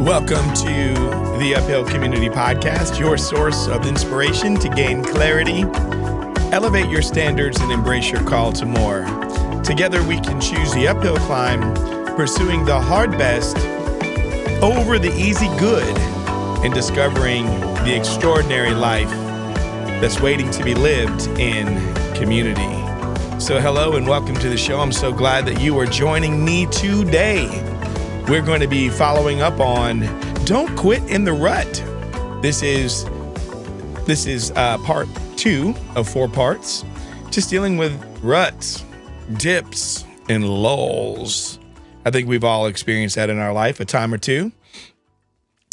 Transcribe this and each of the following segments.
Welcome to the Uphill Community Podcast, your source of inspiration to gain clarity, elevate your standards, and embrace your call to more. Together, we can choose the uphill climb, pursuing the hard best over the easy good, and discovering the extraordinary life that's waiting to be lived in community. So hello and welcome to the show. I'm so glad that you are joining me today. We're going to be following up on Don't Quit in the Rut. This is part 2 of 4 parts, just dealing with ruts, dips, and lulls. I think we've all experienced that in our life a time or two.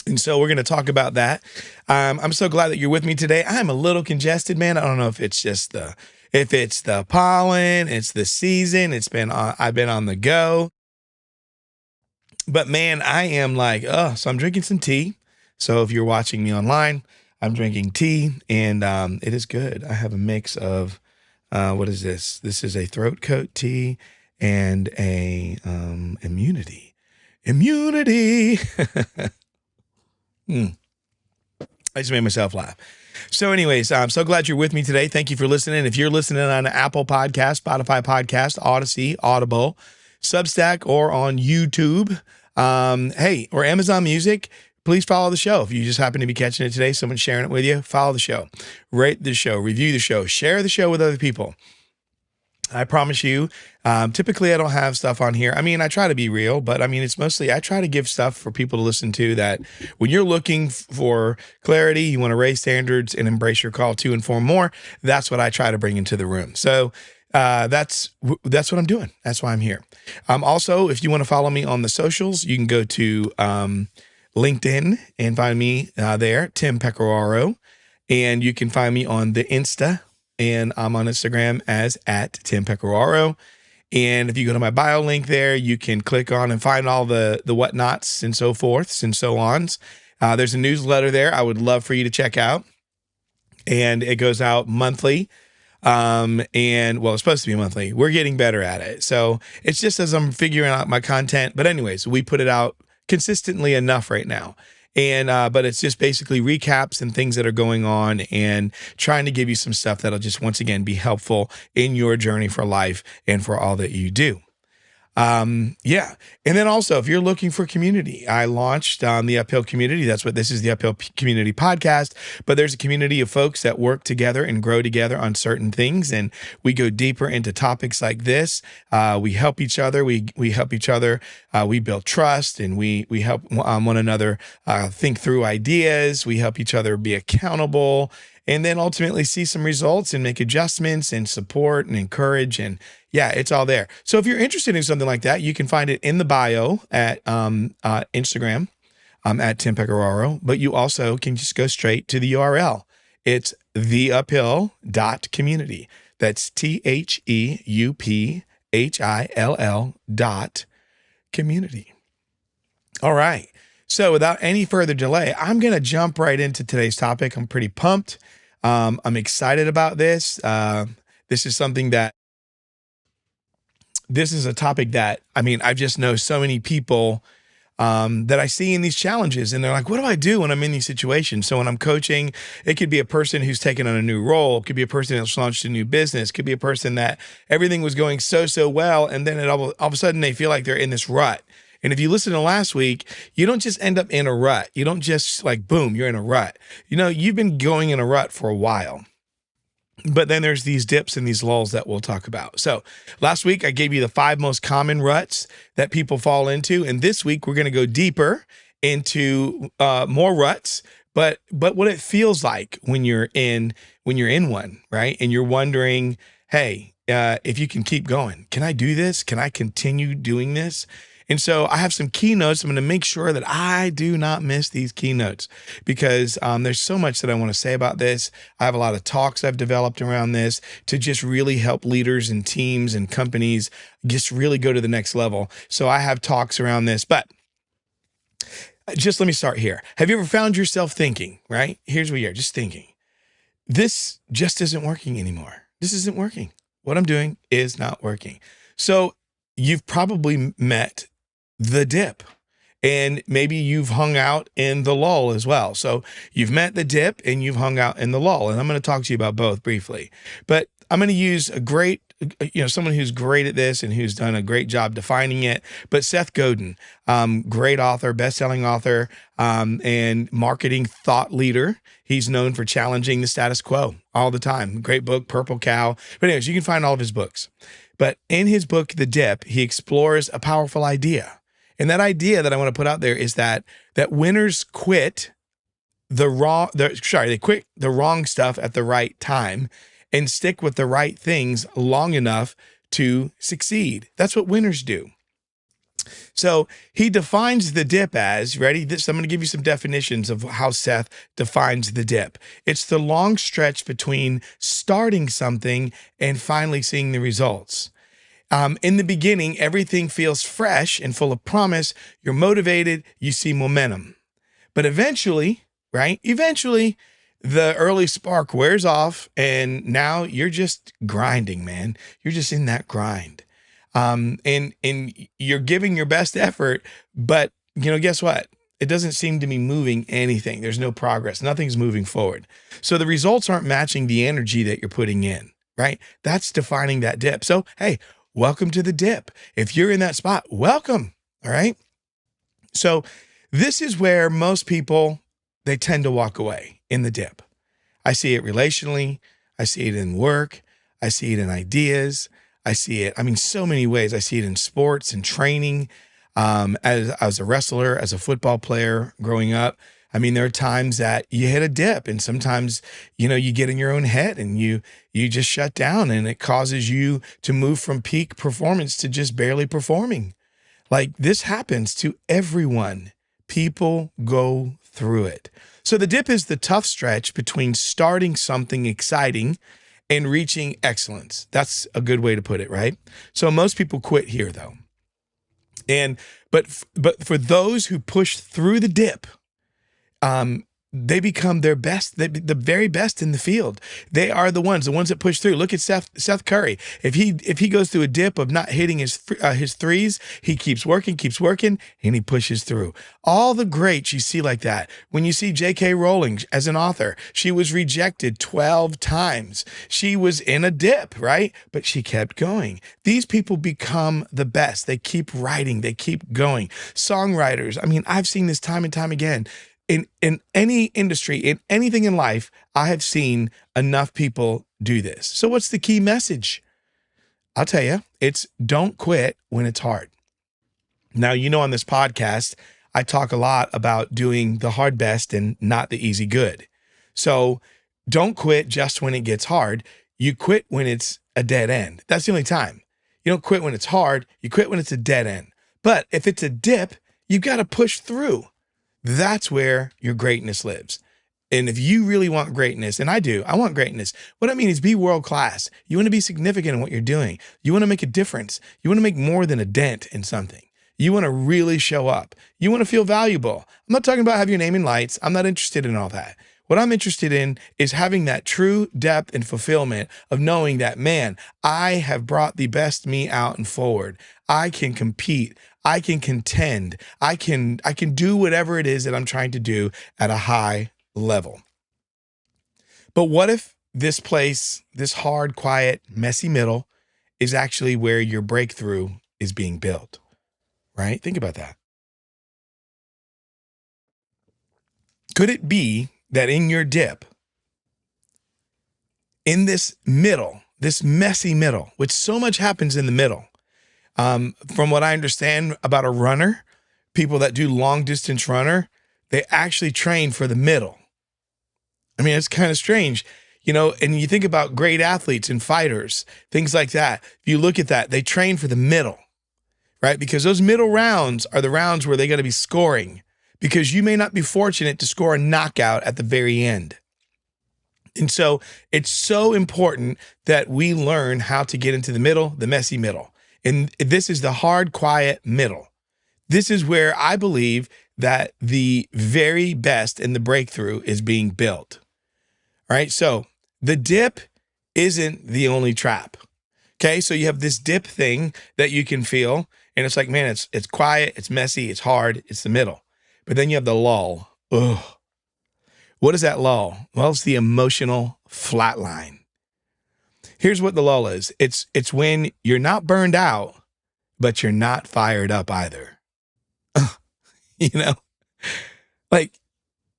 And so we're going to talk about that. I'm so glad that you're with me today. I'm a little congested, man. I don't know if it's just the pollen, it's the season. I've been on the go. But man, I am so I'm drinking some tea. So if you're watching me online, I'm drinking tea and it is good. I have a mix of, what is this? This is a throat coat tea and a immunity. I just made myself laugh. So anyways, I'm so glad you're with me today. Thank you for listening. If you're listening on Apple Podcast, Spotify Podcast, Odyssey, Audible, Substack, or on YouTube, or Amazon Music, please follow the show. If you just happen to be catching it today, someone's sharing it with you, follow the show, rate the show, review the show, share the show with other people. I promise you, typically I don't have stuff on here. I mean, I try to be real, but I mean, it's mostly, I try to give stuff for people to listen to that when you're looking for clarity, you want to raise standards and embrace your call to inform more. That's what I try to bring into the room. So that's what I'm doing. That's why I'm here. Also, if you want to follow me on the socials, you can go to LinkedIn and find me there, Tim Pecoraro, and you can find me on the Insta, and I'm on Instagram as @TimPecoraro. And if you go to my bio link there, you can click on and find all the whatnots and so forths and so ons. There's a newsletter there I would love for you to check out, and it goes out monthly. It's supposed to be monthly. We're getting better at it. So it's just as I'm figuring out my content. But anyways, we put it out consistently enough right now. And, but it's just basically recaps and things that are going on and trying to give you some stuff that'll just, once again, be helpful in your journey for life and for all that you do. And then also, if you're looking for community, I launched the Uphill Community. That's what this is, the Uphill Community Podcast. But there's a community of folks that work together and grow together on certain things, and we go deeper into topics like this. We help each other. We help each other. We build trust, and we help one another think through ideas. We help each other be accountable, and then ultimately see some results and make adjustments and support and encourage. And yeah, it's all there. So if you're interested in something like that, you can find it in the bio at Instagram, at Tim Pecoraro, but you also can just go straight to the URL. It's theuphill.community. That's THEUPHILL.community. All right. So without any further delay, I'm going to jump right into today's topic. I'm pretty pumped. I'm excited about this. This is a topic that, I mean, I just know so many people that I see in these challenges, and they're like, what do I do when I'm in these situations? So when I'm coaching, it could be a person who's taken on a new role. It could be a person that's launched a new business. It could be a person that everything was going so well, and then all of a sudden they feel like they're in this rut. And if you listen to last week, you don't just end up in a rut. You don't just boom, you're in a rut. You know, you've been going in a rut for a while. But then there's these dips and these lulls that we'll talk about. So last week, I gave you the 5 most common ruts that people fall into. And this week, we're going to go deeper into more ruts, but what it feels like when you're in one, right? And you're wondering, hey, if you can keep going, can I do this? Can I continue doing this? And so I have some keynotes. I'm going to make sure that I do not miss these keynotes because there's so much that I want to say about this. I have a lot of talks I've developed around this to just really help leaders and teams and companies just really go to the next level. So I have talks around this, but just let me start here. Have you ever found yourself thinking, right? Here's where you're just thinking, this just isn't working anymore. This isn't working. What I'm doing is not working. So you've probably met the dip. And maybe you've hung out in the lull as well. So you've met the dip and you've hung out in the lull. And I'm going to talk to you about both briefly. But I'm going to use someone who's great at this and who's done a great job defining it. But Seth Godin, great author, best-selling author, and marketing thought leader. He's known for challenging the status quo all the time. Great book, Purple Cow. But anyways, you can find all of his books. But in his book, The Dip, he explores a powerful idea. And that idea that I want to put out there is that winners quit they quit the wrong stuff at the right time and stick with the right things long enough to succeed. That's what winners do. So he defines the dip as, ready? I'm going to give you some definitions of how Seth defines the dip. It's the long stretch between starting something and finally seeing the results. In the beginning, everything feels fresh and full of promise. You're motivated, you see momentum. But eventually, the early spark wears off and now you're just grinding, man. You're just in that grind. And you're giving your best effort, but guess what? It doesn't seem to be moving anything. There's no progress. Nothing's moving forward. So the results aren't matching the energy that you're putting in, right? That's defining that dip. So, hey, welcome to the dip. If you're in that spot, welcome. All right. So this is where most people, they tend to walk away in the dip. I see it relationally. I see it in work. I see it in ideas. I see it, so many ways. I see it in sports and training, as a wrestler, as a football player growing up. There are times that you hit a dip and sometimes, you get in your own head and you just shut down and it causes you to move from peak performance to just barely performing. Like this happens to everyone. People go through it. So the dip is the tough stretch between starting something exciting and reaching excellence. That's a good way to put it, right? So most people quit here though. But for those who push through the dip, they become their best, the very best in the field. They are the ones that push through. Look at Seth Curry. If he goes through a dip of not hitting his threes, he keeps working, and he pushes through. All the greats you see like that. When you see J.K. Rowling as an author, she was rejected 12 times. She was in a dip, right? But she kept going. These people become the best. They keep writing. They keep going. Songwriters. I've seen this time and time again. In any industry, in anything in life, I have seen enough people do this. So what's the key message? I'll tell you, it's don't quit when it's hard. Now, on this podcast, I talk a lot about doing the hard best and not the easy good. So don't quit just when it gets hard. You quit when it's a dead end. That's the only time. You don't quit when it's hard. You quit when it's a dead end. But if it's a dip, you've got to push through. That's where your greatness lives. And if you really want greatness, and I want greatness. What I mean is be world-class. You want to be significant in what you're doing. You want to make a difference. You want to make more than a dent in something. You want to really show up. You want to feel valuable. I'm not talking about have your name in lights. I'm not interested in all that. What I'm interested in is having that true depth and fulfillment of knowing that, man, I have brought the best me out and forward. I can compete. I can contend. I can do whatever it is that I'm trying to do at a high level. But what if this place, this hard, quiet, messy middle is actually where your breakthrough is being built, right? Think about that. Could it be that in your dip, in this middle, this messy middle, which so much happens in the middle, from what I understand about a runner, people that do long distance runner, they actually train for the middle. It's kind of strange, and you think about great athletes and fighters, things like that. If you look at that, they train for the middle, right? Because those middle rounds are the rounds where they got to be scoring, because you may not be fortunate to score a knockout at the very end. And so it's so important that we learn how to get into the middle, the messy middle. And this is the hard, quiet middle. This is where I believe that the very best in the breakthrough is being built. All right. So the dip isn't the only trap. Okay, so you have this dip thing that you can feel, and it's like, man, it's quiet, it's messy, it's hard, it's the middle. But then you have the lull. Ugh. What is that lull? Well, it's the emotional flat line. Here's what the lull is. It's when you're not burned out, but you're not fired up either. You know, like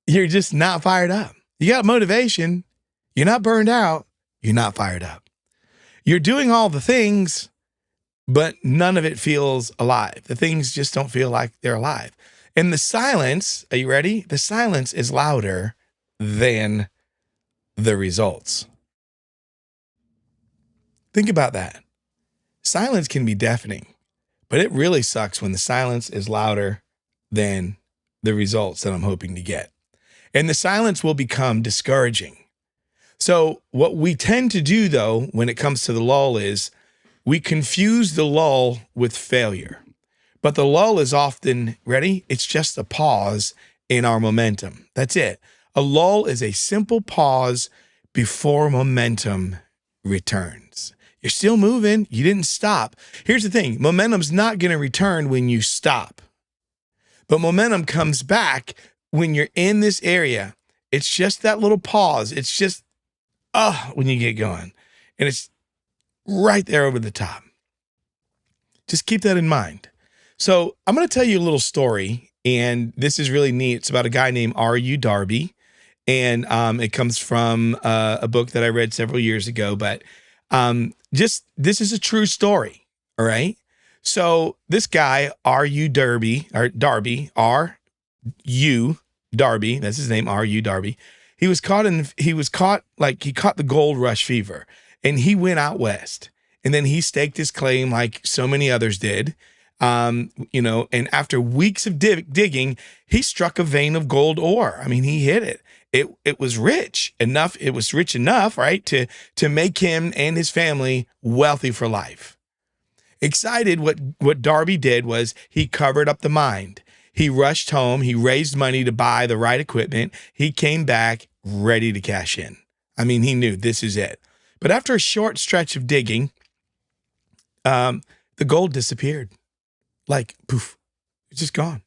you're just not fired up. You got motivation. You're not burned out. You're not fired up. You're doing all the things, but none of it feels alive. The things just don't feel like they're alive. And the silence, are you ready? The silence is louder than the results. Think about that. Silence can be deafening, but it really sucks when the silence is louder than the results that I'm hoping to get. And the silence will become discouraging. So what we tend to do, though, when it comes to the lull is we confuse the lull with failure. But the lull is often, ready? It's just a pause in our momentum. That's it. A lull is a simple pause before momentum returns. You're still moving. You didn't stop. Here's the thing. Momentum's not going to return when you stop. But momentum comes back when you're in this area. It's just that little pause. It's just, when you get going. And it's right there over the top. Just keep that in mind. So I'm going to tell you a little story, and this is really neat. It's about a guy named Darby, and it comes from a book that I read several years ago, but this is a true story, all right? So this guy, Darby, that's his name, Darby. He caught the gold rush fever, and he went out west, and then he staked his claim like so many others did. And after weeks of digging, he struck a vein of gold ore. I mean, he hit it. It was rich enough. It was rich enough, right, to make him and his family wealthy for life. Excited, what Darby did was he covered up the mine. He rushed home. He raised money to buy the right equipment. He came back ready to cash in. I mean, he knew this is it. But after a short stretch of digging, the gold disappeared. Like, poof, it's just gone.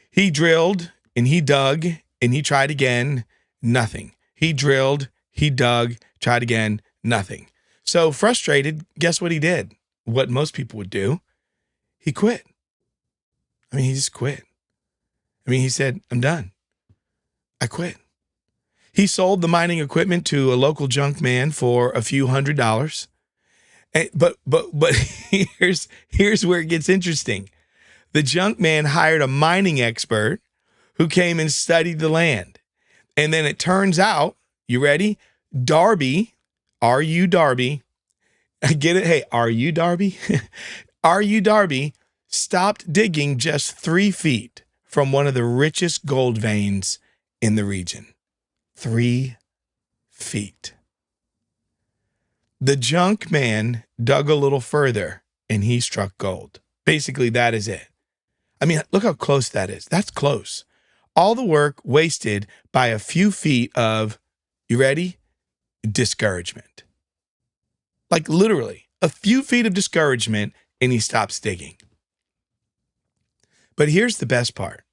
He drilled and he dug and he tried again, nothing. He drilled, he dug, tried again, nothing. So frustrated, guess what he did? What most people would do. He quit. I mean, he just quit. I mean, he said, I'm done. I quit. He sold the mining equipment to a local junk man for a few $100s. But here's where it gets interesting. The junk man hired a mining expert who came and studied the land. And then it turns out, you ready? Darby, Darby? I get it. Hey, Darby? Darby stopped digging just 3 feet from one of the richest gold veins in the region. 3 feet. The junk man dug a little further and he struck gold. Basically, that is it. I mean, look how close that is. That's close. All the work wasted by a few feet of, you ready? Discouragement. Like literally a few feet of discouragement and he stops digging. But here's the best part.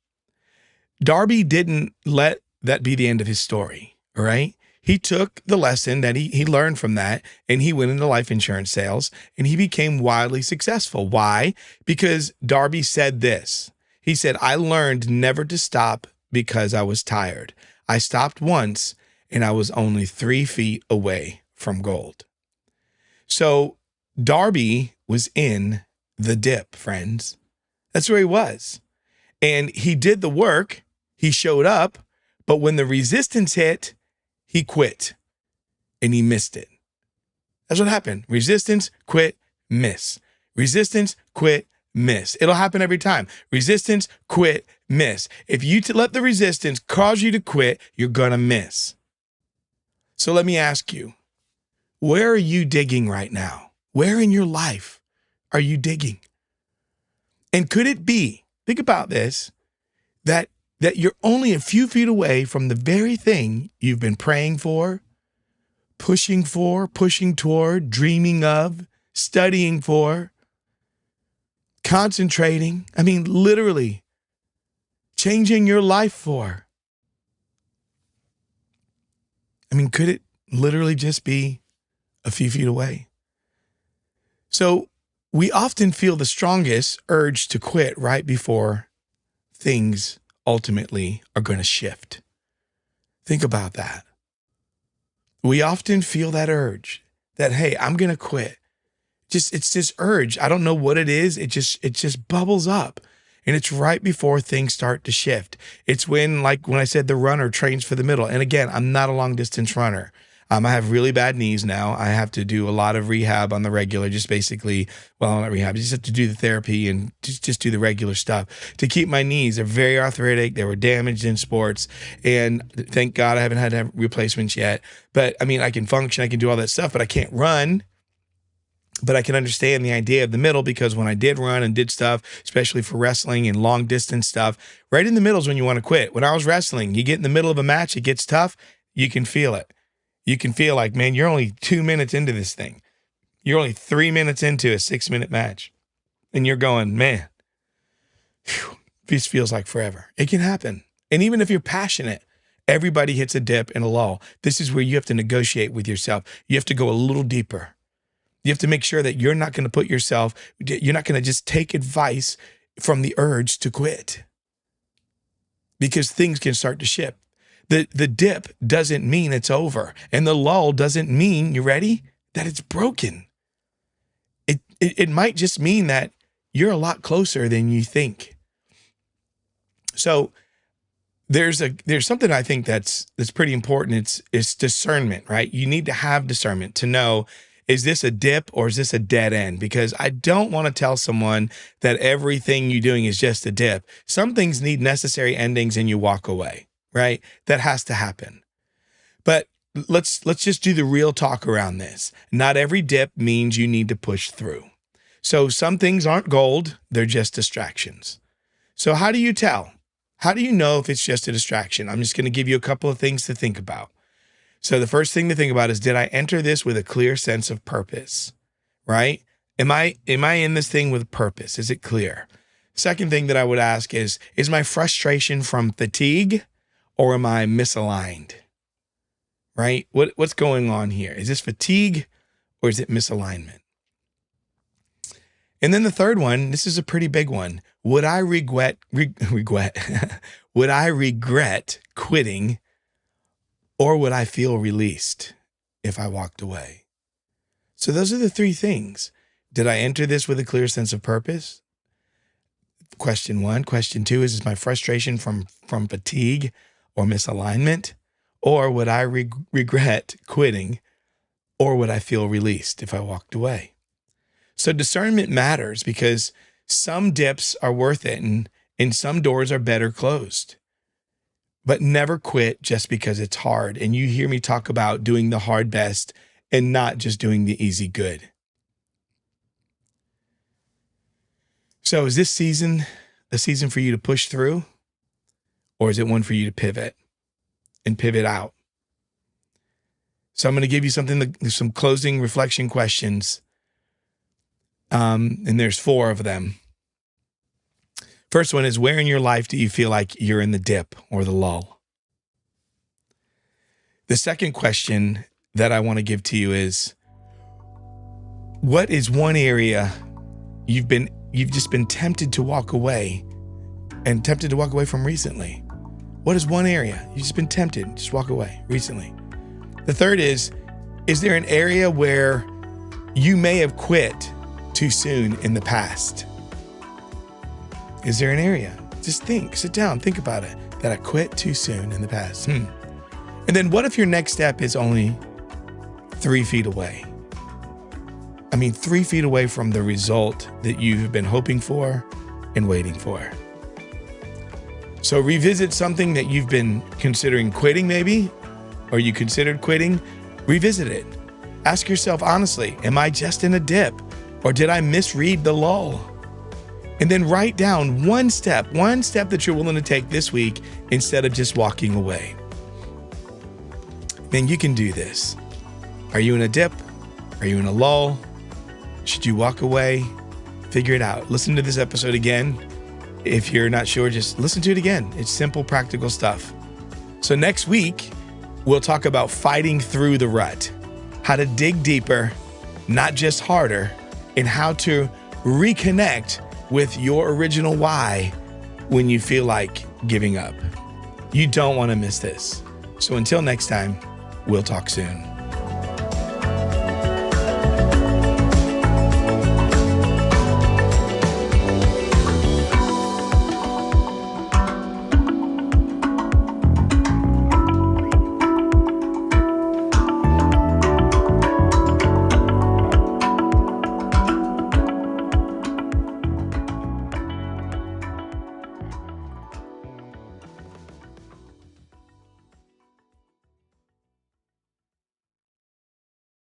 Darby didn't let that be the end of his story, all right? He took the lesson that he learned from that, and he went into life insurance sales, and he became wildly successful. Why? Because Darby said this. He said, I learned never to stop because I was tired. I stopped once, and I was only 3 feet away from gold. So Darby was in the dip, friends. That's where he was. And he did the work. He showed up, but when the resistance hit, he quit and he missed it. That's what happened. Resistance, quit, miss. Resistance, quit, miss. It'll happen every time. Resistance, quit, miss. If you let the resistance cause you to quit, you're going to miss. So let me ask you, where are you digging right now? Where in your life are you digging? And could it be, think about this, that you're only a few feet away from the very thing you've been praying for, pushing toward, dreaming of, studying for, concentrating. I mean, literally changing your life for. I mean, could it literally just be a few feet away? So we often feel the strongest urge to quit right before things ultimately are going to shift. Think about that. We often feel that urge that, hey, I'm going to quit. It's this urge. I don't know what it is. It just bubbles up. And it's right before things start to shift. It's when I said the runner trains for the middle. And again, I'm not a long distance runner. I have really bad knees now. I have to do a lot of rehab on the regular, just basically, well, not rehab, I just have to do the therapy and just do the regular stuff to keep my knees. They're very arthritic. They were damaged in sports. And thank God I haven't had to have replacements yet. But I mean, I can function, I can do all that stuff, but I can't run. But I can understand the idea of the middle, because when I did run and did stuff, especially for wrestling and long distance stuff, right in the middle is when you want to quit. When I was wrestling, you get in the middle of a match, it gets tough, you can feel it. You can feel like, man, you're only 2 minutes into this thing. You're only 3 minutes into a 6-minute match. And you're going, man, this feels like forever. It can happen. And even if you're passionate, everybody hits a dip and a lull. This is where you have to negotiate with yourself. You have to go a little deeper. You have to make sure that you're not going to you're not going to just take advice from the urge to quit, because things can start to shift. The dip doesn't mean it's over. And the lull doesn't mean, you ready, that it's broken. It might just mean that you're a lot closer than you think. So there's something I think that's pretty important. It's discernment, right? You need to have discernment to know, is this a dip or is this a dead end? Because I don't want to tell someone that everything you're doing is just a dip. Some things need necessary endings and you walk away, right? That has to happen. But let's just do the real talk around this. Not every dip means you need to push through. So some things aren't gold, they're just distractions. So how do you tell? How do you know if it's just a distraction? I'm just going to give you a couple of things to think about. So the first thing to think about is, did I enter this with a clear sense of purpose, right? Am I in this thing with purpose? Is it clear? Second thing that I would ask is my frustration from fatigue or am I misaligned, right? What's going on here? Is this fatigue or is it misalignment? And then the third one, this is a pretty big one. Would I regret would I regret quitting, or would I feel released if I walked away? So those are the three things. Did I enter this with a clear sense of purpose? Question one. Question two is my frustration from fatigue or misalignment? Or would I regret quitting, or would I feel released if I walked away? So discernment matters, because some dips are worth it and some doors are better closed. But never quit just because it's hard. And you hear me talk about doing the hard best and not just doing the easy good. So is this season a season for you to push through, or is it one for you to pivot and pivot out? So I'm going to give you some closing reflection questions. And there's 4 of them. First one is, where in your life do you feel like you're in the dip or the lull? The second question that I want to give to you is, what is one area you've just been tempted to walk away from recently? What is one area you've just been tempted to just walk away recently? The third is there an area where you may have quit too soon in the past? Is there an area? Just sit down, think about it, that I quit too soon in the past. And then what if your next step is only 3 feet away? 3 feet away from the result that you've been hoping for and waiting for. So revisit something that you've been considering quitting maybe, or you considered quitting. Revisit it. Ask yourself honestly, am I just in a dip, or did I misread the lull? And then write down one step that you're willing to take this week instead of just walking away. Man, you can do this. Are you in a dip? Are you in a lull? Should you walk away? Figure it out. Listen to this episode again. If you're not sure, just listen to it again. It's simple, practical stuff. So next week, we'll talk about fighting through the rut, how to dig deeper, not just harder, and how to reconnect with your original why when you feel like giving up. You don't want to miss this. So until next time, we'll talk soon.